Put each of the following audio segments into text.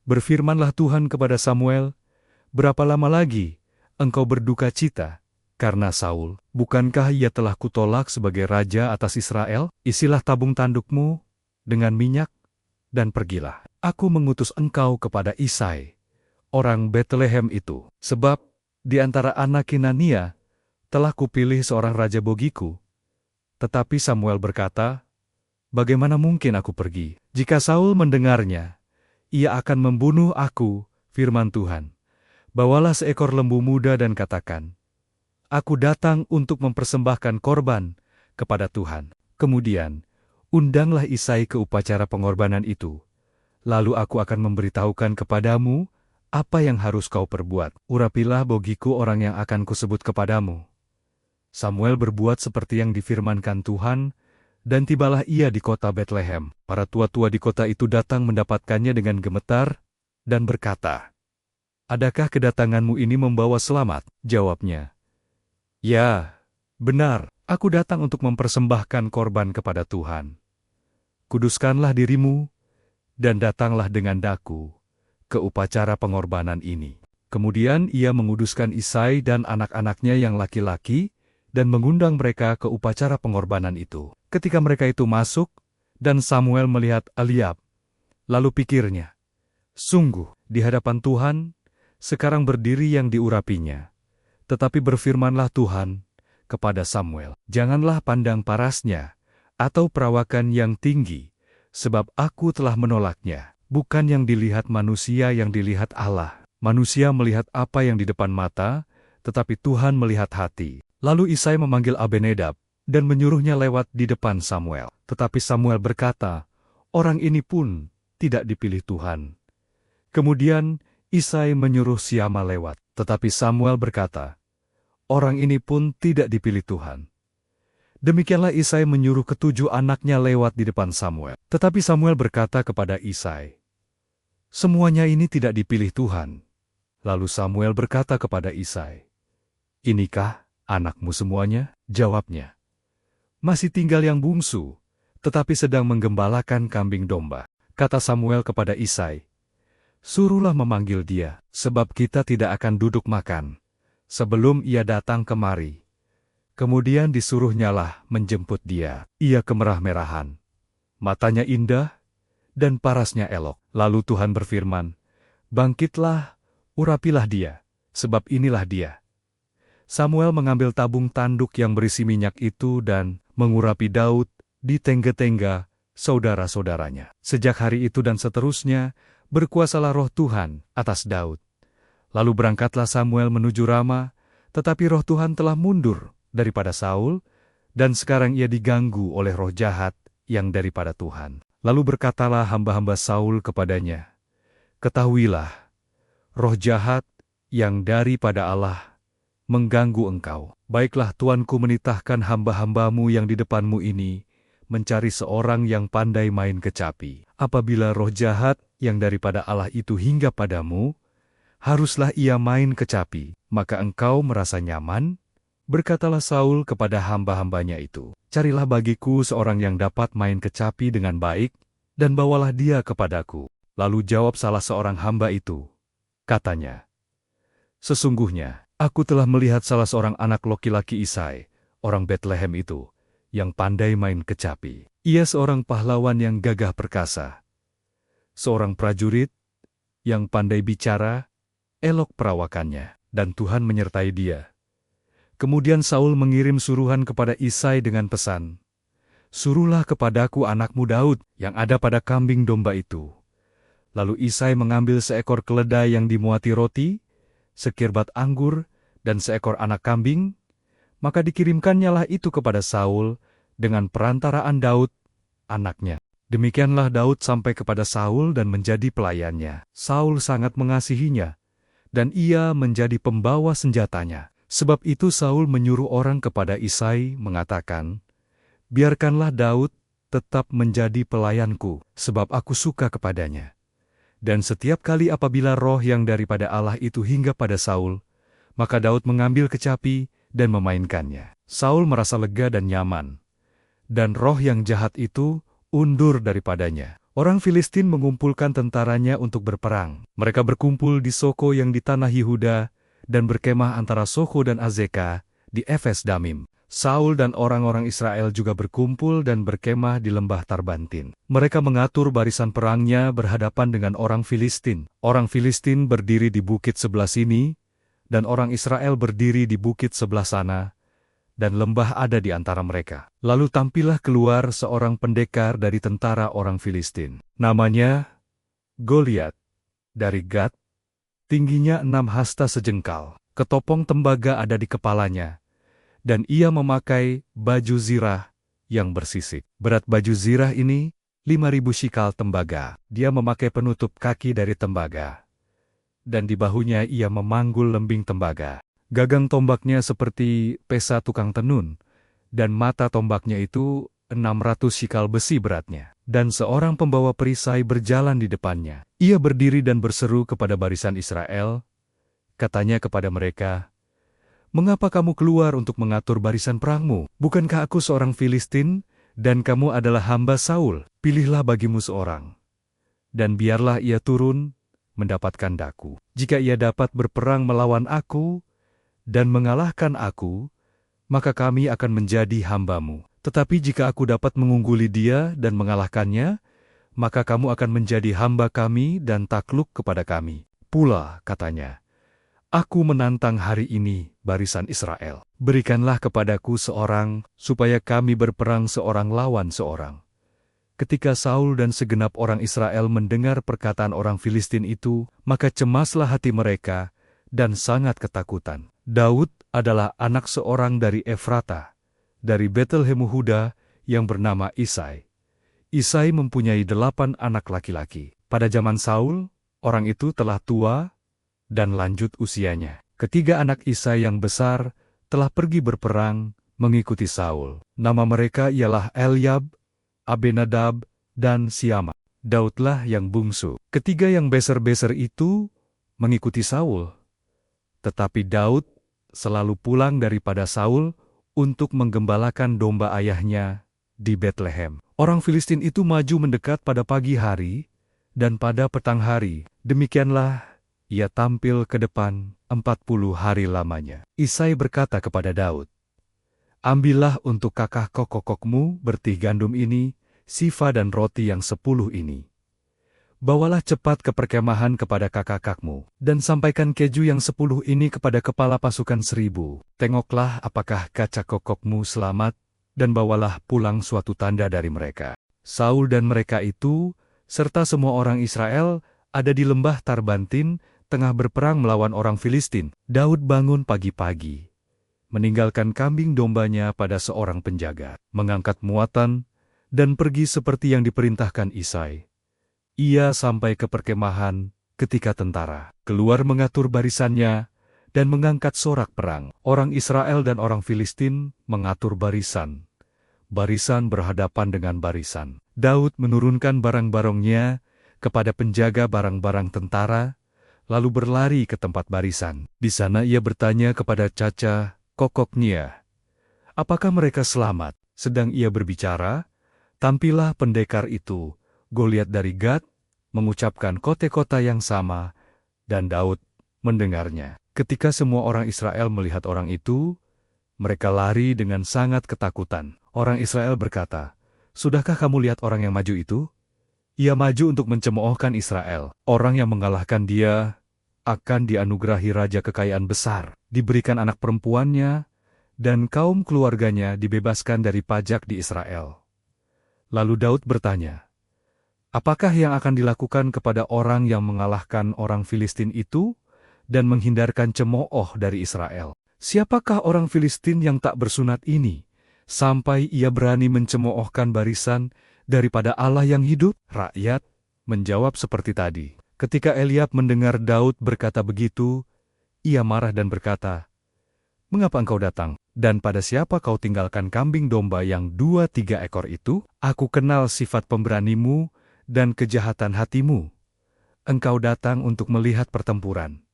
Berfirmanlah Tuhan kepada Samuel, "Berapa lama lagi engkau berduka cita karena Saul? Bukankah ia telah kutolak sebagai raja atas Israel? Isilah tabung tandukmu dengan minyak dan pergilah. Aku mengutus engkau kepada Isai, orang Betlehem itu. Sebab di antara anak Kinania telah kupilih seorang raja bagiku." Tetapi Samuel berkata, "Bagaimana mungkin aku pergi? Jika Saul mendengarnya, ia akan membunuh aku, firman Tuhan. Bawalah seekor lembu muda dan katakan, 'Aku datang untuk mempersembahkan korban kepada Tuhan.' Kemudian, undanglah Isai ke upacara pengorbanan itu. Lalu aku akan memberitahukan kepadamu apa yang harus kau perbuat. Urapilah bagiku orang yang akan kusebut kepadamu." Samuel berbuat seperti yang difirmankan Tuhan, dan tibalah ia di kota Betlehem. Para tua-tua di kota itu datang mendapatkannya dengan gemetar, dan berkata, "Adakah kedatanganmu ini membawa selamat?" Jawabnya, "Ya, benar, aku datang untuk mempersembahkan korban kepada Tuhan. Kuduskanlah dirimu, dan datanglah dengan daku ke upacara pengorbanan ini." Kemudian ia menguduskan Isai dan anak-anaknya yang laki-laki, dan mengundang mereka ke upacara pengorbanan itu. Ketika mereka itu masuk, dan Samuel melihat Eliab, lalu pikirnya, "Sungguh, di hadapan Tuhan, sekarang berdiri yang diurapinya." Tetapi berfirmanlah Tuhan kepada Samuel, "Janganlah pandang parasnya, atau perawakan yang tinggi, sebab aku telah menolaknya. Bukan yang dilihat manusia yang dilihat Allah. Manusia melihat apa yang di depan mata, tetapi Tuhan melihat hati." Lalu Isai memanggil Abinadab, dan menyuruhnya lewat di depan Samuel. Tetapi Samuel berkata, "Orang ini pun tidak dipilih Tuhan." Kemudian Isai menyuruh Syama lewat. Tetapi Samuel berkata, "Orang ini pun tidak dipilih Tuhan." Demikianlah Isai menyuruh ketujuh anaknya lewat di depan Samuel. Tetapi Samuel berkata kepada Isai, "Semuanya ini tidak dipilih Tuhan." Lalu Samuel berkata kepada Isai, "Inikah anakmu semuanya?" Jawabnya, "Masih tinggal yang bungsu, tetapi sedang menggembalakan kambing domba." Kata Samuel kepada Isai, "Suruhlah memanggil dia, sebab kita tidak akan duduk makan sebelum ia datang kemari." Kemudian disuruhnyalah menjemput dia. Ia kemerah-merahan, matanya indah, dan parasnya elok. Lalu Tuhan berfirman, "Bangkitlah, urapilah dia, sebab inilah dia." Samuel mengambil tabung tanduk yang berisi minyak itu dan mengurapi Daud di tengga-tengga saudara-saudaranya. Sejak hari itu dan seterusnya, berkuasalah roh Tuhan atas Daud. Lalu berangkatlah Samuel menuju Rama, tetapi roh Tuhan telah mundur daripada Saul, dan sekarang ia diganggu oleh roh jahat yang daripada Tuhan. Lalu berkatalah hamba-hamba Saul kepadanya, "Ketahuilah, roh jahat yang daripada Allah mengganggu engkau. Baiklah tuanku menitahkan hamba-hambamu yang di depanmu ini mencari seorang yang pandai main kecapi. Apabila roh jahat yang daripada Allah itu hingga padamu, haruslah ia main kecapi, maka engkau merasa nyaman." Berkatalah Saul kepada hamba-hambanya itu, "Carilah bagiku seorang yang dapat main kecapi dengan baik, dan bawalah dia kepadaku." Lalu jawab salah seorang hamba itu, katanya, "Sesungguhnya, aku telah melihat salah seorang anak laki-laki Isai, orang Betlehem itu, yang pandai main kecapi. Ia seorang pahlawan yang gagah perkasa, seorang prajurit yang pandai bicara, elok perawakannya, dan Tuhan menyertai dia." Kemudian Saul mengirim suruhan kepada Isai dengan pesan, "Suruhlah kepadaku anakmu Daud yang ada pada kambing domba itu." Lalu Isai mengambil seekor keledai yang dimuati roti, sekirbat anggur, dan seekor anak kambing, maka dikirimkannyalah itu kepada Saul dengan perantaraan Daud, anaknya. Demikianlah Daud sampai kepada Saul dan menjadi pelayannya. Saul sangat mengasihinya, dan ia menjadi pembawa senjatanya. Sebab itu Saul menyuruh orang kepada Isai mengatakan, "Biarkanlah Daud tetap menjadi pelayanku, sebab aku suka kepadanya." Dan setiap kali apabila roh yang daripada Allah itu hingga pada Saul, maka Daud mengambil kecapi dan memainkannya. Saul merasa lega dan nyaman, dan roh yang jahat itu undur daripadanya. Orang Filistin mengumpulkan tentaranya untuk berperang. Mereka berkumpul di Soko yang di tanah Yehuda dan berkemah antara Soko dan Azeka di Efes Damim. Saul dan orang-orang Israel juga berkumpul dan berkemah di lembah Tarbantin. Mereka mengatur barisan perangnya berhadapan dengan orang Filistin. Orang Filistin berdiri di bukit sebelah sini, dan orang Israel berdiri di bukit sebelah sana, dan lembah ada di antara mereka. Lalu tampillah keluar seorang pendekar dari tentara orang Filistin. Namanya Goliat, dari Gat, tingginya 6 hasta sejengkal. Ketopong tembaga ada di kepalanya, dan ia memakai baju zirah yang bersisik. Berat baju zirah ini 5.000 shikal tembaga. Dia memakai penutup kaki dari tembaga, dan di bahunya ia memanggul lembing tembaga. Gagang tombaknya seperti pesa tukang tenun, dan mata tombaknya itu 600 shikal besi beratnya. Dan seorang pembawa perisai berjalan di depannya. Ia berdiri dan berseru kepada barisan Israel. Katanya kepada mereka, "Mengapa kamu keluar untuk mengatur barisan perangmu? Bukankah aku seorang Filistin, dan kamu adalah hamba Saul? Pilihlah bagimu seorang, dan biarlah ia turun mendapatkan daku. Jika ia dapat berperang melawan aku, dan mengalahkan aku, maka kami akan menjadi hambamu. Tetapi jika aku dapat mengungguli dia dan mengalahkannya, maka kamu akan menjadi hamba kami dan takluk kepada kami." Pula katanya, "Aku menantang hari ini barisan Israel. Berikanlah kepadaku seorang, supaya kami berperang seorang lawan seorang." Ketika Saul dan segenap orang Israel mendengar perkataan orang Filistin itu, maka cemaslah hati mereka dan sangat ketakutan. Daud adalah anak seorang dari Efrata, dari Betlehem Yehuda yang bernama Isai. Isai mempunyai 8 anak laki-laki. Pada zaman Saul, orang itu telah tua dan lanjut usianya. Ketiga anak Isai yang besar telah pergi berperang mengikuti Saul. Nama mereka ialah Eliab, Abinadab, dan Siama. Daudlah yang bungsu. Ketiga yang beser-beser itu mengikuti Saul. Tetapi Daud selalu pulang daripada Saul untuk menggembalakan domba ayahnya di Betlehem. Orang Filistin itu maju mendekat pada pagi hari, dan pada petang hari, demikianlah ia tampil ke depan 40 hari lamanya. Isai berkata kepada Daud, "Ambillah untuk kakak kokokmu bertih gandum ini, sifa dan roti yang 10 ini. Bawalah cepat ke perkemahan kepada kakak-kakakmu, dan sampaikan keju yang 10 ini kepada kepala pasukan 1000. Tengoklah apakah kaca kokokmu selamat, dan bawalah pulang suatu tanda dari mereka." Saul dan mereka itu, serta semua orang Israel, ada di lembah Tarbantin, tengah berperang melawan orang Filistin. Daud bangun pagi-pagi, meninggalkan kambing dombanya pada seorang penjaga, mengangkat muatan, dan pergi seperti yang diperintahkan Isai. Ia sampai ke perkemahan ketika tentara keluar mengatur barisannya dan mengangkat sorak perang. Orang Israel dan orang Filistin mengatur barisan. Barisan berhadapan dengan barisan. Daud menurunkan barang-barangnya kepada penjaga barang-barang tentara, lalu berlari ke tempat barisan. Di sana ia bertanya kepada caca kokoknya, "Apakah mereka selamat?" Sedang ia berbicara, tampillah pendekar itu, Goliat dari Gat, mengucapkan kote-kota yang sama, dan Daud mendengarnya. Ketika semua orang Israel melihat orang itu, mereka lari dengan sangat ketakutan. Orang Israel berkata, "Sudahkah kamu lihat orang yang maju itu? Ia maju untuk mencemoohkan Israel. Orang yang mengalahkan dia akan dianugerahi raja kekayaan besar, diberikan anak perempuannya, dan kaum keluarganya dibebaskan dari pajak di Israel." Lalu Daud bertanya, "Apakah yang akan dilakukan kepada orang yang mengalahkan orang Filistin itu dan menghindarkan cemooh dari Israel? Siapakah orang Filistin yang tak bersunat ini, sampai ia berani mencemoohkan barisan daripada Allah yang hidup?" Rakyat menjawab seperti tadi. Ketika Eliab mendengar Daud berkata begitu, ia marah dan berkata, "Mengapa engkau datang? Dan pada siapa kau tinggalkan kambing domba yang 2-3 ekor itu? Aku kenal sifat pemberanimu dan kejahatan hatimu. Engkau datang untuk melihat pertempuran."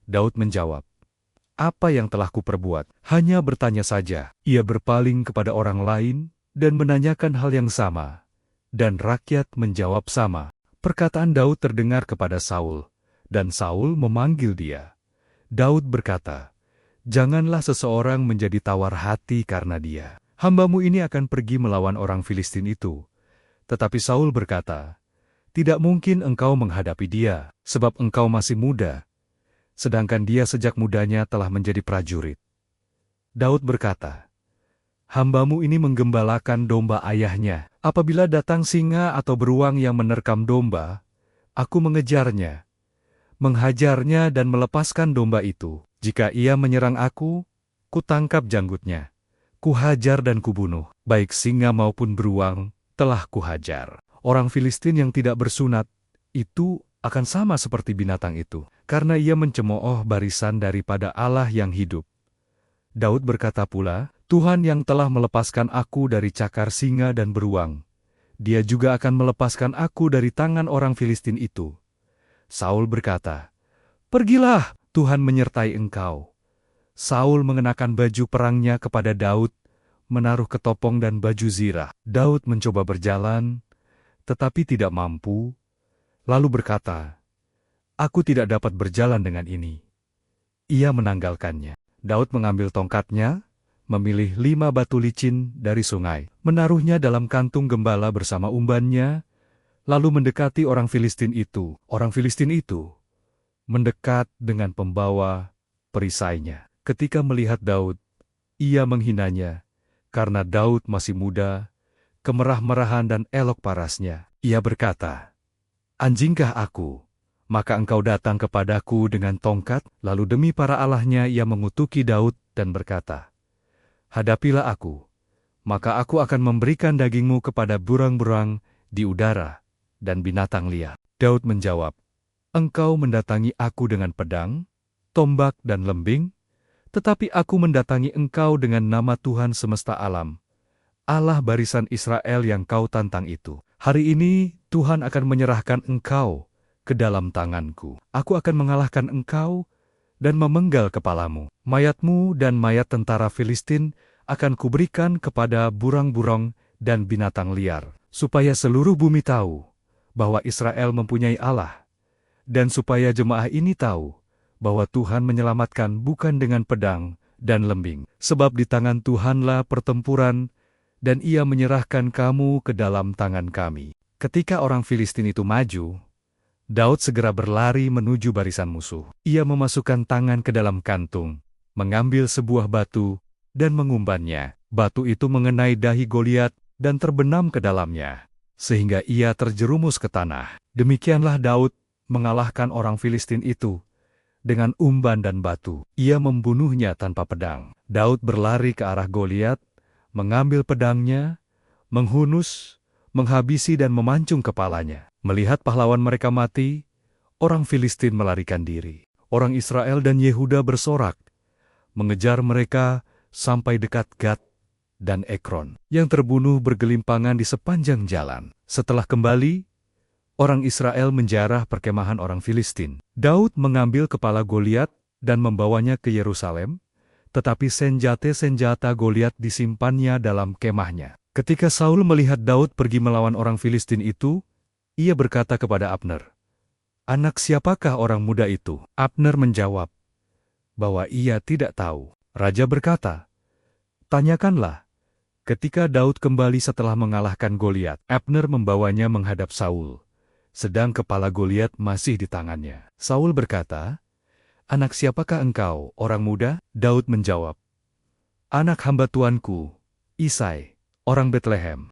Daud menjawab, "Apa yang telah kuperbuat? Hanya bertanya saja." Ia berpaling kepada orang lain dan menanyakan hal yang sama, dan rakyat menjawab sama. Perkataan Daud terdengar kepada Saul, dan Saul memanggil dia. Daud berkata, "Janganlah seseorang menjadi tawar hati karena dia. Hambamu ini akan pergi melawan orang Filistin itu." Tetapi Saul berkata, "Tidak mungkin engkau menghadapi dia, sebab engkau masih muda, sedangkan dia sejak mudanya telah menjadi prajurit." Daud berkata, "Hambamu ini menggembalakan domba ayahnya. Apabila datang singa atau beruang yang menerkam domba, aku mengejarnya, menghajarnya dan melepaskan domba itu. Jika ia menyerang aku, kutangkap janggutnya, kuhajar dan kubunuh. Baik singa maupun beruang telah kuhajar." Orang Filistin yang tidak bersunat itu akan sama seperti binatang itu, karena ia mencemooh barisan daripada Allah yang hidup. Daud berkata pula, "Tuhan yang telah melepaskan aku dari cakar singa dan beruang, Dia juga akan melepaskan aku dari tangan orang Filistin itu." Saul berkata, "Pergilah, Tuhan menyertai engkau." Saul mengenakan baju perangnya kepada Daud, menaruh ketopong dan baju zirah. Daud mencoba berjalan, tetapi tidak mampu, lalu berkata, "Aku tidak dapat berjalan dengan ini." Ia menanggalkannya. Daud mengambil tongkatnya, memilih 5 batu licin dari sungai, menaruhnya dalam kantung gembala bersama umbannya, lalu mendekati orang Filistin itu. Orang Filistin itu mendekat dengan pembawa perisainya. Ketika melihat Daud, ia menghinanya, karena Daud masih muda, kemerah-merahan dan elok parasnya. Ia berkata, "Anjingkah aku? Maka engkau datang kepadaku dengan tongkat." Lalu demi para allahnya ia mengutuki Daud dan berkata, "Hadapilah aku, maka aku akan memberikan dagingmu kepada burang-burang di udara dan binatang liar." Daud menjawab, "Engkau mendatangi aku dengan pedang, tombak dan lembing, tetapi aku mendatangi engkau dengan nama Tuhan semesta alam, Allah barisan Israel yang kau tantang itu. Hari ini Tuhan akan menyerahkan engkau ke dalam tanganku. Aku akan mengalahkan engkau dan memenggal kepalamu. Mayatmu dan mayat tentara Filistin akan kuberikan kepada burang-burang dan binatang liar, supaya seluruh bumi tahu bahwa Israel mempunyai Allah, dan supaya jemaah ini tahu bahwa Tuhan menyelamatkan bukan dengan pedang dan lembing. Sebab di tangan Tuhanlah pertempuran, dan Ia menyerahkan kamu ke dalam tangan kami." Ketika orang Filistin itu maju, Daud segera berlari menuju barisan musuh. Ia memasukkan tangan ke dalam kantung, mengambil sebuah batu, dan mengumbannya. Batu itu mengenai dahi Goliat dan terbenam ke dalamnya, sehingga ia terjerumus ke tanah. Demikianlah Daud mengalahkan orang Filistin itu dengan umban dan batu. Ia membunuhnya tanpa pedang. Daud berlari ke arah Goliat, mengambil pedangnya, menghunus, menghabisi dan memancung kepalanya. Melihat pahlawan mereka mati, orang Filistin melarikan diri. Orang Israel dan Yehuda bersorak, mengejar mereka sampai dekat Gat dan Ekron, yang terbunuh bergelimpangan di sepanjang jalan. Setelah kembali, orang Israel menjarah perkemahan orang Filistin. Daud mengambil kepala Goliat dan membawanya ke Yerusalem, tetapi senjata-senjata Goliat disimpannya dalam kemahnya. Ketika Saul melihat Daud pergi melawan orang Filistin itu, ia berkata kepada Abner, "Anak siapakah orang muda itu?" Abner menjawab bahwa ia tidak tahu. Raja berkata, "Tanyakanlah." Ketika Daud kembali setelah mengalahkan Goliat, Abner membawanya menghadap Saul, sedang kepala Goliat masih di tangannya. Saul berkata, "Anak siapakah engkau, orang muda?" Daud menjawab, "Anak hamba tuanku, Isai, orang Betlehem."